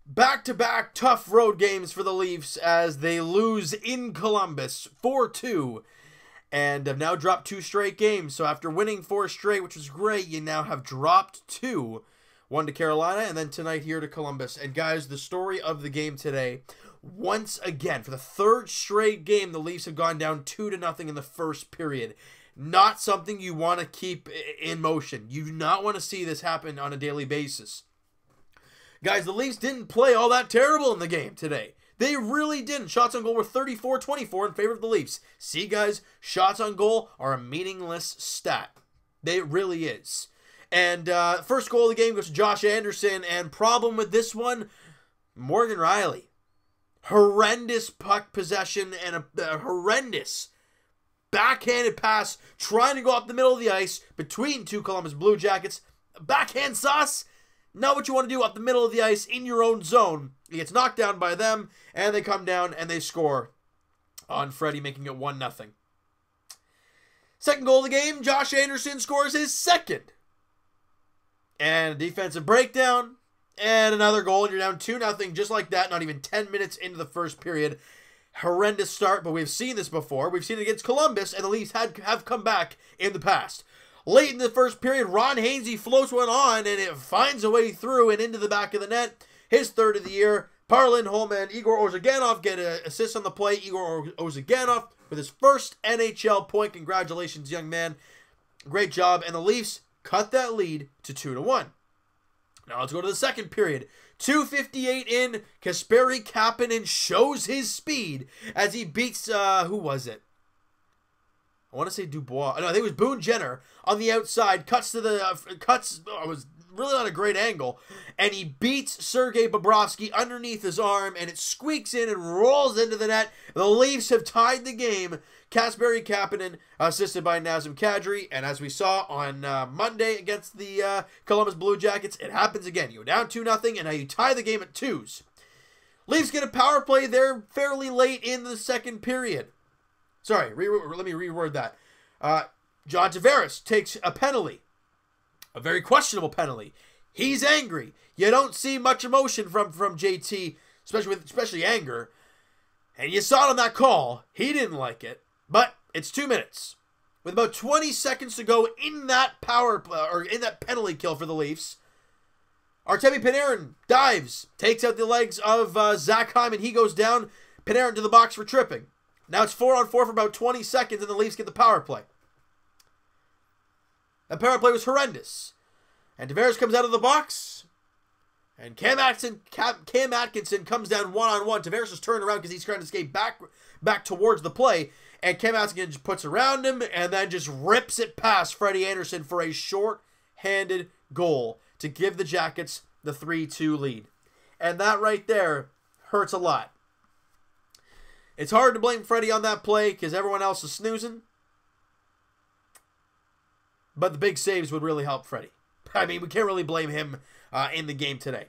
Back-to-back tough road games for the Leafs as they lose in Columbus 4-2 and have now dropped 2 straight games. So after winning 4 straight, which was great, you now have dropped 2. One to Carolina and then tonight here to Columbus. And guys, the story of the game today, once again, for the 3rd straight game, the Leafs have gone down 2-0 in the first period. Not something you want to keep in motion. You do not want to see this happen on a daily basis. Guys, the Leafs didn't play all that terrible in the game today. They really didn't. Shots on goal were 34-24 in favor of the Leafs. See, guys, shots on goal are a meaningless stat. It really is. And first goal of the game goes to Josh Anderson. And problem with this one, Morgan Rielly. Horrendous puck possession and a horrendous backhanded pass trying to go up the middle of the ice between 2 Columbus Blue Jackets. Backhand sauce. Not what you want to do up the middle of the ice in your own zone. He gets knocked down by them, and they come down and they score on Freddie, making it 1-0. Second goal of the game, Josh Anderson scores his 2nd. And a defensive breakdown, and another goal, and you're down 2-0 just like that, not even 10 minutes into the first period. Horrendous start, but we've seen this before. We've seen it against Columbus, and the Leafs have come back in the past. Late in the first period, Ron Hainsey floats one on, and it finds a way through and into the back of the net. His 3rd of the year. Par Lindholm and Igor Ozhiganov get an assist on the play. Igor Ozhiganov with his first NHL point. Congratulations, young man. Great job. And the Leafs cut that lead to 2-1. Now let's go to the second period. 2:58 in, Kasperi Kapanen shows his speed as he beats, who was it? I want to say Dubois. No, I think it was Boone Jenner on the outside. It was really not a great angle. And he beats Sergei Bobrovsky underneath his arm. And it squeaks in and rolls into the net. The Leafs have tied the game. Kasperi Kapanen assisted by Nazem Kadri. And as we saw on Monday against the Columbus Blue Jackets, it happens again. You go down 2-0 and now you tie the game at 2s. Leafs get a power play there fairly late in the second period. Sorry, let me reword that. John Tavares takes a penalty. A very questionable penalty. He's angry. You don't see much emotion from JT, especially anger. And you saw it on that call. He didn't like it. But it's 2 minutes. With about 20 seconds to go in that in that penalty kill for the Leafs, Artemi Panarin dives, takes out the legs of Zach Hyman. He goes down. Panarin to the box for tripping. Now it's 4-on-4 for about 20 seconds, and the Leafs get the power play. That power play was horrendous. And Tavares comes out of the box, and Cam Atkinson comes down one-on-one. Tavares is turned around because he's trying to skate back towards the play, and Cam Atkinson just puts around him and then just rips it past Freddie Anderson for a short-handed goal to give the Jackets the 3-2 lead. And that right there hurts a lot. It's hard to blame Freddie on that play because everyone else is snoozing. But the big saves would really help Freddie. I mean, we can't really blame him in the game today.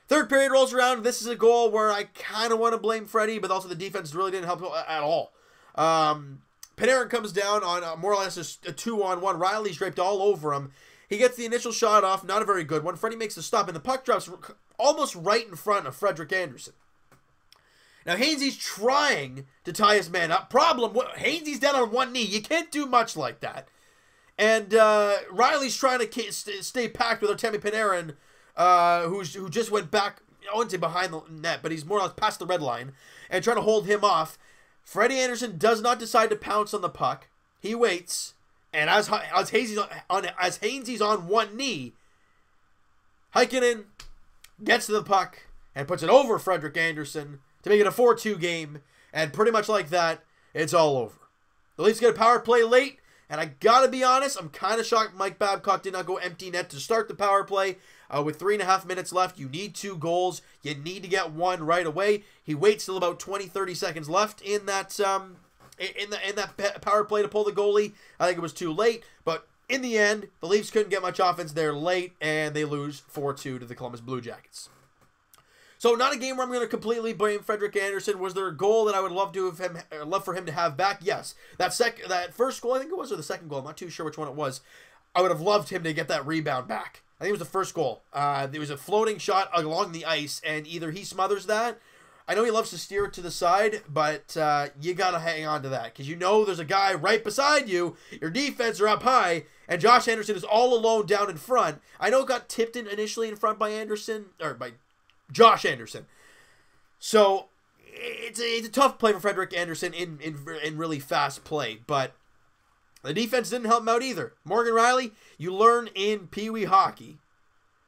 Third period rolls around. This is a goal where I kind of want to blame Freddie, but also the defense really didn't help at all. Panarin comes down on more or less a 2-on-1. Rielly's draped all over him. He gets the initial shot off, not a very good one. Freddie makes the stop, and the puck drops almost right in front of Frederik Andersen. Now, Hainsey's trying to tie his man up. Problem, Hainsey's down on one knee. You can't do much like that. And Rielly's trying to stay packed with Artemi Panarin, who just went back, I wouldn't say behind the net, but he's more or less past the red line, and trying to hold him off. Freddie Andersen does not decide to pounce on the puck. He waits, and as Hainsey's on one knee, Heikkinen gets to the puck and puts it over Frederik Andersen to make it a 4-2 game, and pretty much like that, it's all over. The Leafs get a power play late, and I gotta be honest, I'm kind of shocked Mike Babcock did not go empty net to start the power play. With 3.5 minutes left, you need 2 goals. You need to get one right away. He waits till about 20-30 seconds left in that power play to pull the goalie. I think it was too late, but in the end, the Leafs couldn't get much offense there late, and they lose 4-2 to the Columbus Blue Jackets. So not a game where I'm going to completely blame Frederik Andersen. Was there a goal that I would love for him to have back? Yes. That first goal, I think it was, or the second goal, I'm not too sure which one it was. I would have loved him to get that rebound back. I think it was the first goal. There was a floating shot along the ice, and either he smothers that. I know he loves to steer it to the side, but you got to hang on to that because you know there's a guy right beside you. Your defense are up high, and Josh Anderson is all alone down in front. I know it got tipped in initially in front by Anderson, or by Josh Anderson. So it's a tough play for Frederik Andersen in really fast play, but the defense didn't help him out either. Morgan Rielly, you learn in Pee Wee hockey,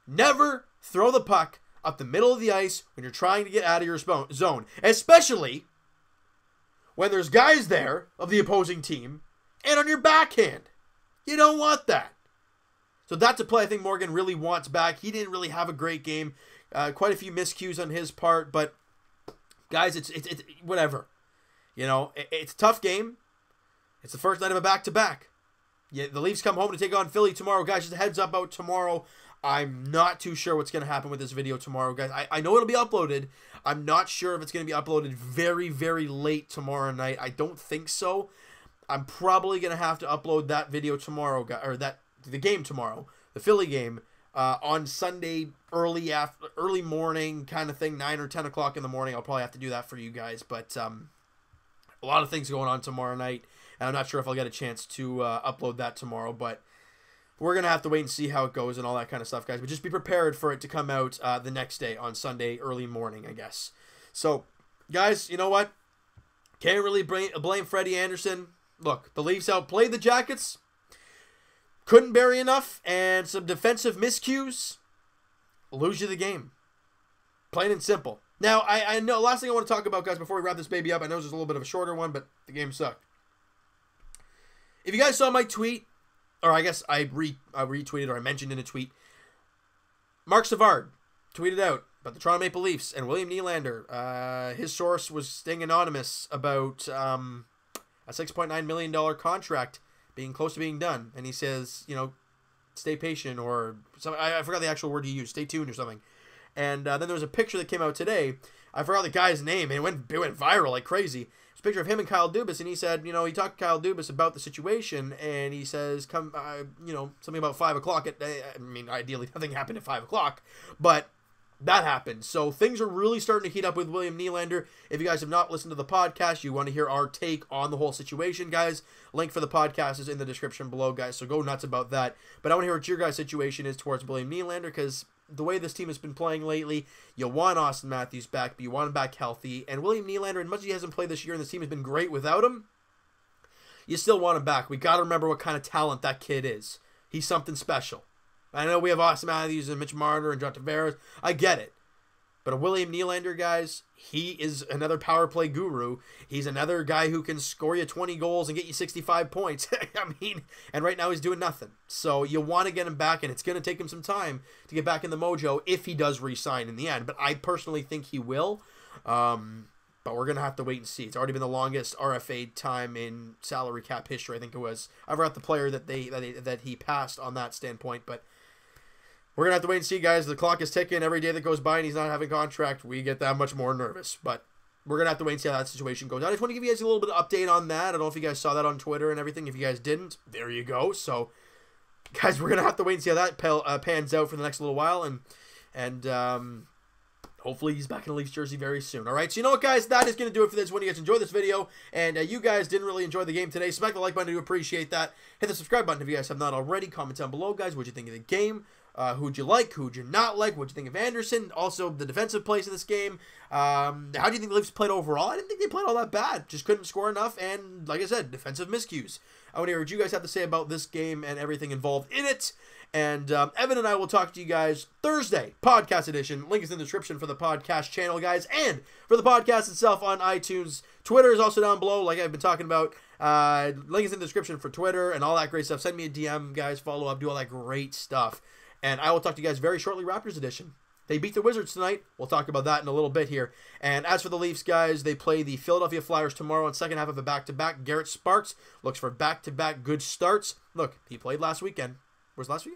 never throw the puck up the middle of the ice when you're trying to get out of your zone, especially when there's guys there of the opposing team and on your backhand. You don't want that. So that's a play I think Morgan really wants back. He didn't really have a great game. Quite a few miscues on his part, but guys, it's whatever. You know, it's a tough game. It's the first night of a back-to-back. Yeah, the Leafs come home to take on Philly tomorrow. Guys, just a heads up about tomorrow. I'm not too sure what's going to happen with this video tomorrow, guys. I know it'll be uploaded. I'm not sure if it's going to be uploaded very, very late tomorrow night. I don't think so. I'm probably going to have to upload that video tomorrow, or the game tomorrow, the Philly game, on Sunday early morning kind of thing, 9 or 10 o'clock in the morning. I'll probably have to do that for you guys, but a lot of things going on tomorrow night, and I'm not sure if I'll get a chance to upload that tomorrow, but we're going to have to wait and see how it goes and all that kind of stuff, guys. But just be prepared for it to come out the next day on Sunday early morning, I guess. So, guys, you know what? Can't really blame Freddie Andersen. Look, the Leafs outplayed the Jackets. Couldn't bury enough, and some defensive miscues lose you the game. Plain and simple. Now, I know, last thing I want to talk about, guys, before we wrap this baby up, I know this is a little bit of a shorter one, but the game sucked. If you guys saw my tweet, or I guess I retweeted or I mentioned in a tweet, Mark Savard tweeted out about the Toronto Maple Leafs and William Nylander. His source was staying anonymous about a $6.9 million contract being close to being done. And he says, you know, stay patient, or something. I forgot the actual word he used, stay tuned or something. And then there was a picture that came out today. I forgot the guy's name, and it went viral like crazy. It's a picture of him and Kyle Dubas, and he said, you know, he talked to Kyle Dubas about the situation, and he says, come, you know, something about 5 o'clock. I mean, ideally, nothing happened at 5 o'clock, but that happened. So things are really starting to heat up with William Nylander. If you guys have not listened to the podcast, you want to hear our take on the whole situation, guys, link for the podcast is in the description below, guys, so go nuts about that. But I want to hear what your guys' situation is towards William Nylander, because the way this team has been playing lately, you want Austin Matthews back, but you want him back healthy. And William Nylander, as much as he hasn't played this year and this team has been great without him, you still want him back. We got to remember what kind of talent that kid is. He's something special. I know we have Austin Matthews and Mitch Marner and John Tavares. I get it. But a William Nylander, guys, he is another power play guru. He's another guy who can score you 20 goals and get you 65 points. I mean, and right now he's doing nothing. So you want to get him back, and it's going to take him some time to get back in the mojo if he does re-sign in the end. But I personally think he will. But we're going to have to wait and see. It's already been the longest RFA time in salary cap history, I think it was. I forgot the player that he passed on that standpoint, but we're going to have to wait and see, guys. The clock is ticking. Every day that goes by and he's not having a contract, we get that much more nervous. But we're going to have to wait and see how that situation goes. I just want to give you guys a little bit of update on that. I don't know if you guys saw that on Twitter and everything. If you guys didn't, there you go. So, guys, we're going to have to wait and see how that pans out for the next little while. And hopefully he's back in the Leafs jersey very soon. All right, so you know what, guys? That is going to do it for this one. You guys enjoyed this video, and you guys didn't really enjoy the game today. Smack the like button. I do appreciate that. Hit the subscribe button if you guys have not already. Comment down below, guys. What'd you think of the game? Who'd you like? Who'd you not like? What'd you think of Anderson? Also, the defensive plays in this game. How do you think the Leafs played overall? I didn't think they played all that bad. Just couldn't score enough, and like I said, defensive miscues. I want to hear what you guys have to say about this game and everything involved in it. And Evan and I will talk to you guys Thursday, podcast edition. Link is in the description for the podcast channel, guys, and for the podcast itself on iTunes. Twitter is also down below, like I've been talking about. Link is in the description for Twitter and all that great stuff. Send me a DM, guys. Follow up. Do all that great stuff. And I will talk to you guys very shortly, Raptors edition. They beat the Wizards tonight. We'll talk about that in a little bit here. And as for the Leafs, guys, they play the Philadelphia Flyers tomorrow in second half of a back-to-back. Garrett Sparks looks for back-to-back good starts. Look, he played last weekend. Was it last week?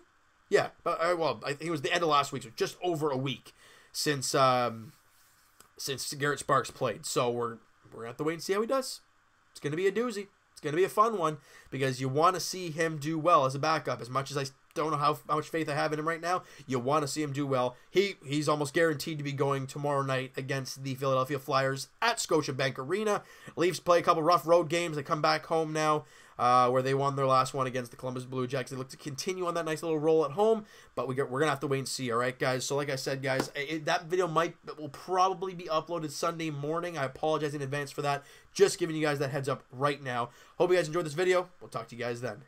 Yeah. Well, I think it was the end of last week, so just over a week since Garrett Sparks played. So we're going to have to wait and see how he does. It's going to be a doozy. It's going to be a fun one because you want to see him do well as a backup. As much as I don't know how much faith I have in him right now. You want to see him do well. He's almost guaranteed to be going tomorrow night against the Philadelphia Flyers at Scotiabank Arena. Leafs play a couple rough road games. They come back home now, where they won their last one against the Columbus Blue Jackets. They look to continue on that nice little roll at home, but we're going to have to wait and see, all right, guys? So like I said, guys, that video will probably be uploaded Sunday morning. I apologize in advance for that. Just giving you guys that heads up right now. Hope you guys enjoyed this video. We'll talk to you guys then.